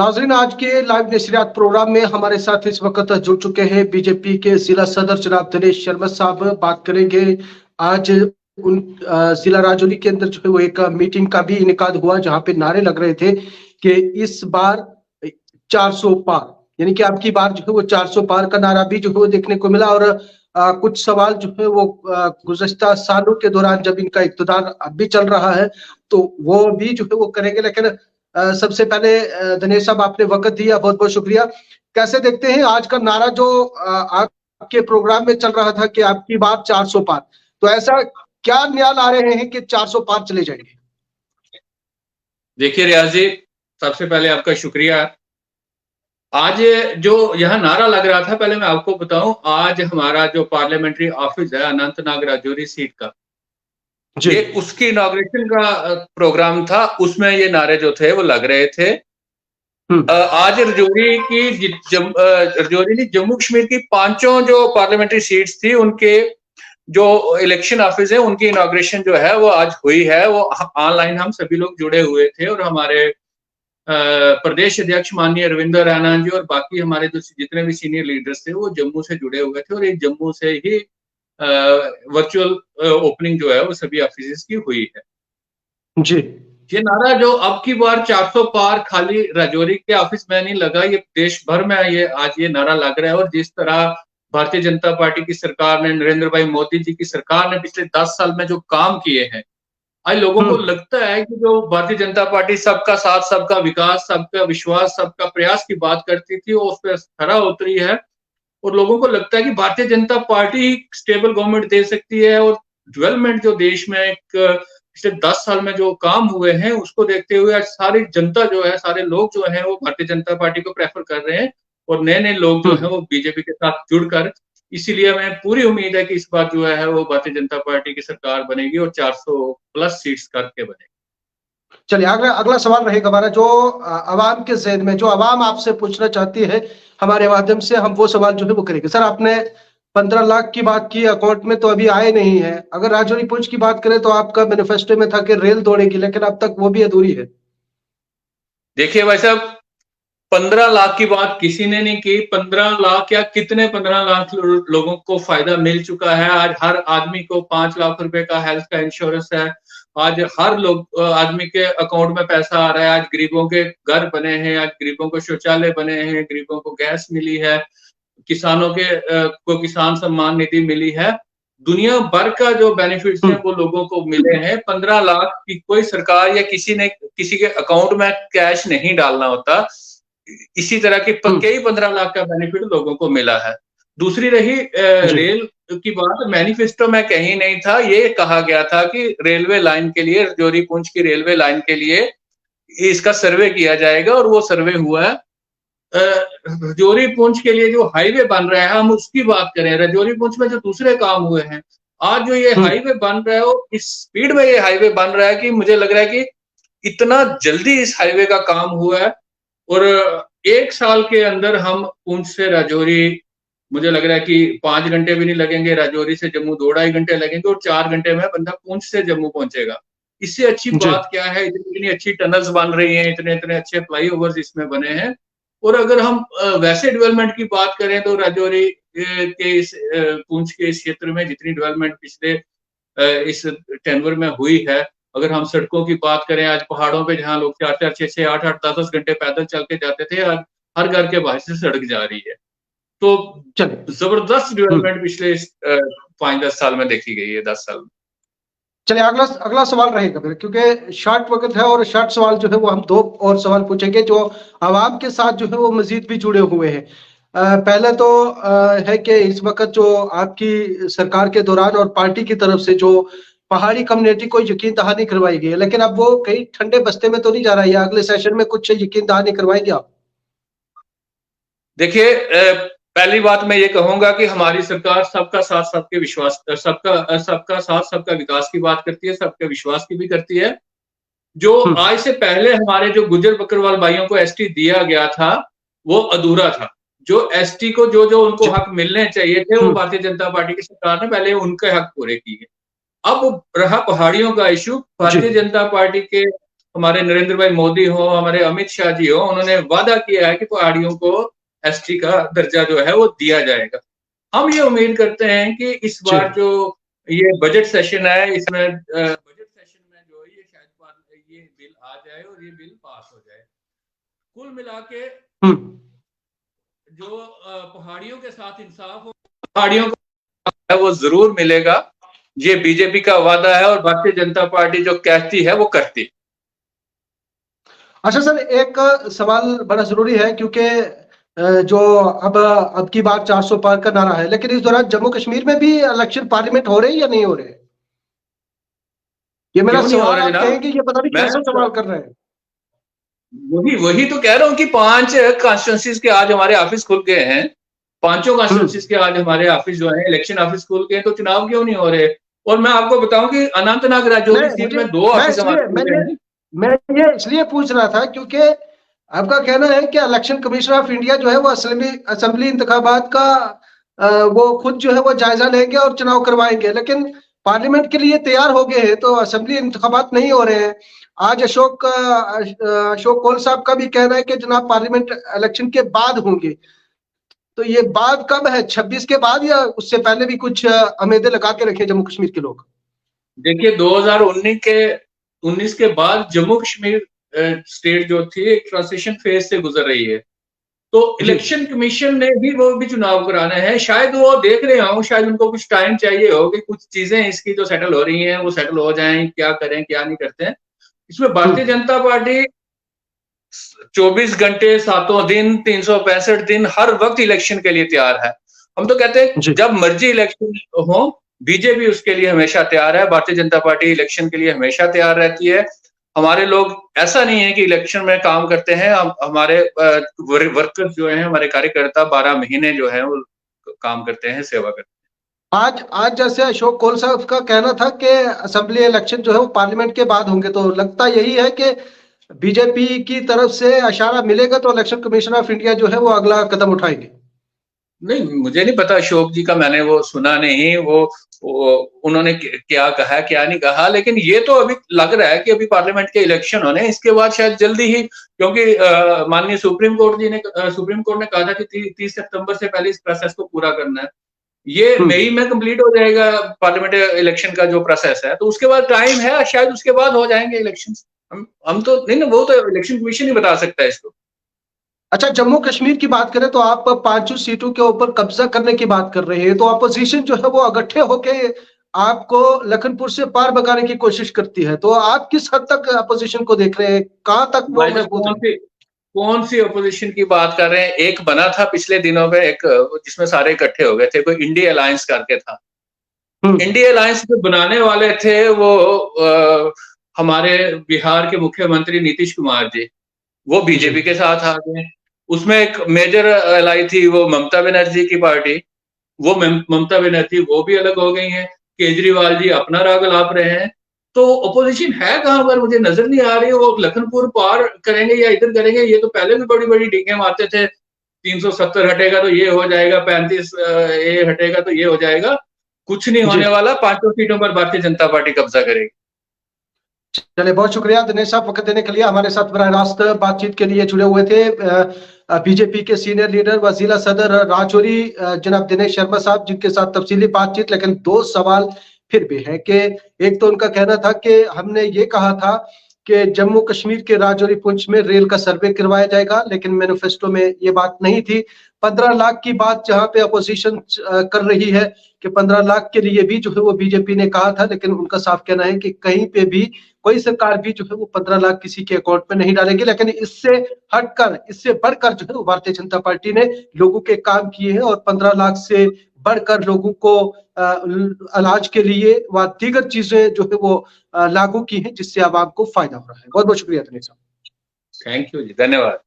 नाजरीन, आज के लाइव नशरियात प्रोग्राम में हमारे साथ इस वक्त जुड़ चुके हैं बीजेपी के जिला सदर जनाब दिनेश शर्मा साहब। बात करेंगे आज उन जिला राजौरी के अंदर जो है वो एक मीटिंग का भी इनेकाद हुआ जहां पे नारे लग रहे थे कि इस बार 400 पार, यानी कि अब की बार जो है वो 400 पार का नारा भी जो है वो देखने को मिला। और कुछ सवाल जो है वो गुज़श्ता सालों के दौरान जब इनका इक़्तिदार अब भी चल रहा है तो वो भी जो है वो करेंगे। लेकिन सबसे पहले दिनेश साहब, आपने वक्त दिया, बहुत बहुत शुक्रिया। कैसे देखते हैं आज का नारा जो आपके प्रोग्राम में चल रहा था कि आपकी बात 400 पार, तो ऐसा क्या न्याल आ रहे हैं कि 400 पार चले जाएंगे? देखिए रियाज जी, सबसे पहले आपका शुक्रिया। आज जो यहाँ नारा लग रहा था, पहले मैं आपको बताऊं, आज हमारा जो पार्लियामेंट्री ऑफिस है अनंतनाग राजौरी सीट का, ये उसकी इनॉग्रेशन का प्रोग्राम था। उसमें ये नारे जो थे वो लग रहे थे। आज राजौरी की राजौरी नहीं, जम्मू कश्मीर की 5 जो पार्लियामेंट्री सीट्स थी उनके जो इलेक्शन ऑफिस है उनकी इनॉग्रेशन जो है वो आज हुई है। वो ऑनलाइन हम सभी लोग जुड़े हुए थे और हमारे प्रदेश अध्यक्ष माननीय रविंद्र रैना जी और बाकी हमारे जो जितने भी सीनियर लीडर्स थे वो जम्मू से जुड़े हुए थे और एक जम्मू से ही वर्चुअल ओपनिंग जो है वो सभी ऑफिस की हुई है जी। ये नारा जो अब की बार 400 पार खाली राजौरी के ऑफिस में नहीं लगा, ये देश भर में ये आज ये नारा लग रहा है। और जिस तरह भारतीय जनता पार्टी की सरकार ने, नरेंद्र भाई मोदी जी की सरकार ने पिछले 10 साल में जो काम किए हैं, आज लोगों को लगता है कि जो भारतीय जनता पार्टी सबका साथ, सबका विकास, सबका विश्वास, सबका प्रयास की बात करती थी वो उस पर खरा उतरी है। और लोगों को लगता है कि Bharatiya Janata party stable government दे सकती है और डेवलपमेंट जो देश में एक पिछले 10 साल में जो काम हुए हैं उसको देखते हुए आज सारी जनता जो है, सारे लोग जो है वो भारतीय जनता पार्टी को प्रेफर कर रहे हैं और नए नए लोग जो है वो बीजेपी के साथ जुड़कर, इसीलिए हमें पूरी उम्मीद है कि इस बार जो है वो भारतीय जनता पार्टी की सरकार बनेगी और 400 प्लस सीट्स करके बनेगी। चलिए, अगला सवाल रहेगा हमारा जो अवाम के ज़हन में, जो अवाम आपसे पूछना चाहती है हमारे माध्यम से, हम वो सवाल जो है वो करेंगे। सर, आपने 15 लाख की बात की, अकाउंट में तो अभी आए नहीं है। अगर राजौरी पुंछ की बात करें तो आपका मैनिफेस्टो में था कि रेल दौड़ेगी, लेकिन अब तक वो भी अधूरी है। देखिए भाई साहब, 15 लाख की बात किसी ने नहीं की। 15 लाख या कितने 15 लाख लोगों को फायदा मिल चुका है। आज हर आदमी को 5 लाख रुपए का हेल्थ का इंश्योरेंस है। आज हर लोग आदमी के अकाउंट में पैसा आ रहा है। आज गरीबों के घर बने हैं, आज गरीबों को शौचालय बने हैं, गरीबों को गैस मिली है, किसानों के को किसान सम्मान निधि मिली है। दुनिया भर का जो बेनिफिट्स है वो लोगों को मिले हैं। 15 लाख की कोई सरकार या किसी ने किसी के अकाउंट में कैश नहीं डालना होता। इसी तरह के कई 15 लाख का बेनिफिट लोगों को मिला है। दूसरी रही रेल की बात, मैनिफेस्टो में कहीं नहीं था ये कहा गया था कि रेलवे लाइन के लिए, राजौरी पुंछ की रेलवे लाइन के लिए इसका सर्वे किया जाएगा और वो सर्वे हुआ है। राजौरी पुंछ के लिए जो हाईवे बन रहा है, हम उसकी बात करें, राजौरी पुंछ में जो दूसरे काम हुए हैं, आज जो ये हाईवे बन रहा है वो इस स्पीड में ये हाईवे बन रहा है कि मुझे लग रहा है कि इतना जल्दी इस हाईवे का काम हुआ है और 1 साल के अंदर हम पुंछ से राजौरी, मुझे लग रहा है कि 5 घंटे भी नहीं लगेंगे, राजौरी से जम्मू 2-2.5 घंटे लगेंगे और 4 घंटे में बंदा पुंछ से जम्मू पहुंचेगा। इससे अच्छी बात क्या है? इतनी अच्छी टनल्स बन रही हैं, इतने इतने अच्छे फ्लाईओवर्स इसमें बने हैं। और अगर हम वैसे डेवलपमेंट की बात करें तो राजौरी के इस पुंछ के इस क्षेत्र में जितनी डेवलपमेंट पिछले इस टेन्योर में हुई है, अगर हम सड़कों की बात करें, आज पहाड़ों पे जहाँ लोग 4-4, 6-6, 8-8, 10-10 घंटे पैदल चल के जाते थे, आज हर घर के बाहर से सड़क जा रही है। तो जबरदस्त डेवलपमेंट पिछले 5-10 साल में देखी गई है, 10 साल में। चलिए, अगला सवाल रहेगा फिर, क्योंकि शॉर्ट वक्त है और शॉर्ट सवाल जो है वो हम 2 और सवाल पूछेंगे जो आवाम के साथ जो है वो मजीद भी जुड़े हुए हैं। पहले तो है कि इस वक्त जो आपकी सरकार के दौरान और पार्टी की तरफ से जो पहाड़ी कम्युनिटी को यकीन दहानी करवाई गई है, लेकिन अब वो कहीं ठंडे बस्ते में तो नहीं जा रहा है। अगले सेशन में कुछ यकीन दहानी करवाएंगे आप? देखिए, पहली बात मैं ये कहूंगा कि हमारी सरकार सबका साथ, सबके विश्वास, सबका साथ सबका विकास की बात करती है, सबके विश्वास की भी करती है। जो आज से पहले हमारे जो गुज्जर बकरवाल भाइयों को एसटी दिया गया था वो अधूरा था। जो एसटी को जो उनको हक मिलने चाहिए थे वो भारतीय जनता पार्टी की सरकार ने पहले उनके हक पूरे किए। अब रहा पहाड़ियों का इशू, भारतीय जनता पार्टी के हमारे नरेंद्र भाई मोदी हो, हमारे अमित शाह जी हो, उन्होंने वादा किया है कि पहाड़ियों को एसटी का दर्जा जो है वो दिया जाएगा। हम ये उम्मीद करते हैं कि इस जी। बार जो ये बजट सेशन है, इसमें बजट सेशन में जो ये शायद ये बिल आ जाए और ये बिल पास हो जाए। कुल मिला के जो पहाड़ियों के साथ इंसाफ हो, पहाड़ियों को वो जरूर मिलेगा। ये बीजेपी का वादा है और भारतीय जनता पार्टी जो कहती है वो करती। अच्छा सर, एक सवाल बड़ा जरूरी है, क्योंकि जो अब की बात 400 पार का नारा है, लेकिन इस दौरान जम्मू कश्मीर में भी इलेक्शन पार्लियामेंट हो रहे हैं या नहीं हो रहे? ये मेरा क्यों नहीं हो सवाल, रहा आप जनाब? कहेंगे ये पता नहीं कैसा सवाल कर रहे हैं। वही तो कह रहा हूँ कि 5 कॉन्स्टिट्यूंसीज के आज हमारे ऑफिस खुल गए हैं। 5 कॉन्स्टिट्यूंसीज के आज हमारे ऑफिस जो है इलेक्शन ऑफिस खुल गए, तो चुनाव क्यों नहीं हो रहे? और मैं आपको बताऊं कि अनंतनाग राजौरी सीट में 2 ऑफिस हमारे खुल गए हैं। मैं ये इसलिए पूछ रहा था क्योंकि आपका कहना है कि इलेक्शन कमीशन ऑफ इंडिया जो है वो असेंबली इंतखाबात का वो खुद जो है वो जायजा लेंगे और चुनाव करवाएंगे, लेकिन पार्लियामेंट के लिए तैयार हो गए हैं, तो असेंबली इंतखाबात नहीं हो रहे हैं। आज अशोक कोल साहब का भी कहना है कि जनाब पार्लियामेंट इलेक्शन के बाद होंगे। तो ये बाद कब है, 26 के बाद या उससे पहले भी कुछ उम्मीदें लगा के रखे जम्मू कश्मीर के लोग? देखिए 2019 के बाद जम्मू कश्मीर स्टेट जो थी एक ट्रांजिशन फेज से गुजर रही है, तो इलेक्शन कमीशन ने भी वो भी चुनाव कराने हैं। शायद वो देख रहे हों, शायद उनको कुछ टाइम चाहिए हो कि कुछ चीजें इसकी जो सेटल हो रही हैं वो सेटल हो जाएं, क्या करें क्या नहीं करते हैं। इसमें भारतीय जनता पार्टी 24 घंटे 7 दिन 365 दिन हर वक्त इलेक्शन के लिए तैयार है। हम तो कहते हैं जब मर्जी इलेक्शन हो, बीजेपी उसके लिए हमेशा तैयार है। भारतीय जनता पार्टी इलेक्शन के लिए हमेशा तैयार रहती है। हमारे लोग ऐसा नहीं है कि इलेक्शन में काम करते हैं, हमारे वर्कर जो है, हमारे कार्यकर्ता 12 महीने जो है वो काम करते हैं, सेवा करते हैं। आज जैसे अशोक कोल साहब का कहना था कि असेंबली इलेक्शन जो है वो पार्लियामेंट के बाद होंगे, तो लगता यही है कि बीजेपी की तरफ से इशारा मिलेगा तो इलेक्शन कमीशन ऑफ इंडिया जो है वो अगला कदम उठाएंगे। नहीं, मुझे नहीं पता अशोक जी का, मैंने वो सुना नहीं, वो उन्होंने क्या कहा क्या नहीं कहा, लेकिन ये तो अभी लग रहा है कि अभी पार्लियामेंट के इलेक्शन होने, इसके बाद शायद जल्दी ही, क्योंकि माननीय सुप्रीम कोर्ट ने कहा था कि 30 सितंबर से पहले इस प्रोसेस को पूरा करना है। ये मई में कंप्लीट हो जाएगा पार्लियामेंट इलेक्शन का जो प्रोसेस है, तो उसके बाद टाइम है, शायद उसके बाद हो जाएंगे इलेक्शन। हम तो नहीं ना, वो तो इलेक्शन कमीशन ही बता सकता है इसको। अच्छा, जम्मू कश्मीर की बात करें तो आप 5 सीटों के ऊपर कब्जा करने की बात कर रहे हैं, तो अपोजिशन जो है वो इकट्ठे होके आपको लखनपुर से पार भगाने की कोशिश करती है, तो आप किस हद तक अपोजिशन को देख रहे हैं, कहां तक वो मजबूत है? कौन सी अपोजिशन की बात कर रहे हैं? एक बना था पिछले दिनों में, एक जिसमें सारे इकट्ठे हो गए थे, कोई इंडिया अलायंस करके था। इंडिया अलायंस जो बनाने वाले थे वो हमारे बिहार के मुख्यमंत्री नीतीश कुमार जी, वो बीजेपी के साथ आ गए। उसमें एक मेजर एलाई थी वो ममता बनर्जी की पार्टी, वो ममता बनर्जी वो भी अलग हो गई हैं। केजरीवाल जी अपना राग अलाप रहे हैं। तो अपोजिशन है कहां पर, मुझे नजर नहीं आ रही। वो लखनपुर पार करेंगे या इधर करेंगे, ये तो पहले भी बड़ी बड़ी डींगे मारते थे, 370 हटेगा तो ये हो जाएगा, 35 ये हटेगा तो ये हो जाएगा। कुछ नहीं होने वाला, 5 सीटों पर भारतीय जनता पार्टी कब्जा करेगी। चलिए, बहुत शुक्रिया दिनेश साहब वक्त देने के लिए। हमारे साथ बराह रास्त बातचीत के लिए जुड़े हुए थे बीजेपी के सीनियर लीडर व जिला सदर राजौरी जनाब दिनेश शर्मा साहब, जिनके साथ तफसीली बातचीत। लेकिन 2 सवाल फिर भी है कि एक तो उनका कहना था कि हमने ये कहा था कि जम्मू कश्मीर के राजौरी पुंछ में रेल का सर्वे करवाया जाएगा, लेकिन मैनिफेस्टो में ये बात नहीं थी। 15 लाख की बात जहां पे अपोजिशन कर रही है कि 15 लाख के लिए भी जो है वो बीजेपी ने कहा था, लेकिन उनका साफ कहना है कि कहीं पे भी कोई सरकार भी जो है वो 15 लाख किसी के अकाउंट में नहीं डालेगी। लेकिन इससे हटकर, इससे बढ़कर जो है वो भारतीय जनता पार्टी ने लोगों के काम किए हैं और 15 लाख से बढ़कर लोगों को इलाज के लिए व दीगर चीजें जो है वो लागू की हैं, जिससे आवाम को फायदा हो रहा है। बहुत बहुत शुक्रिया दिनेश साहब। थैंक यू जी, धन्यवाद।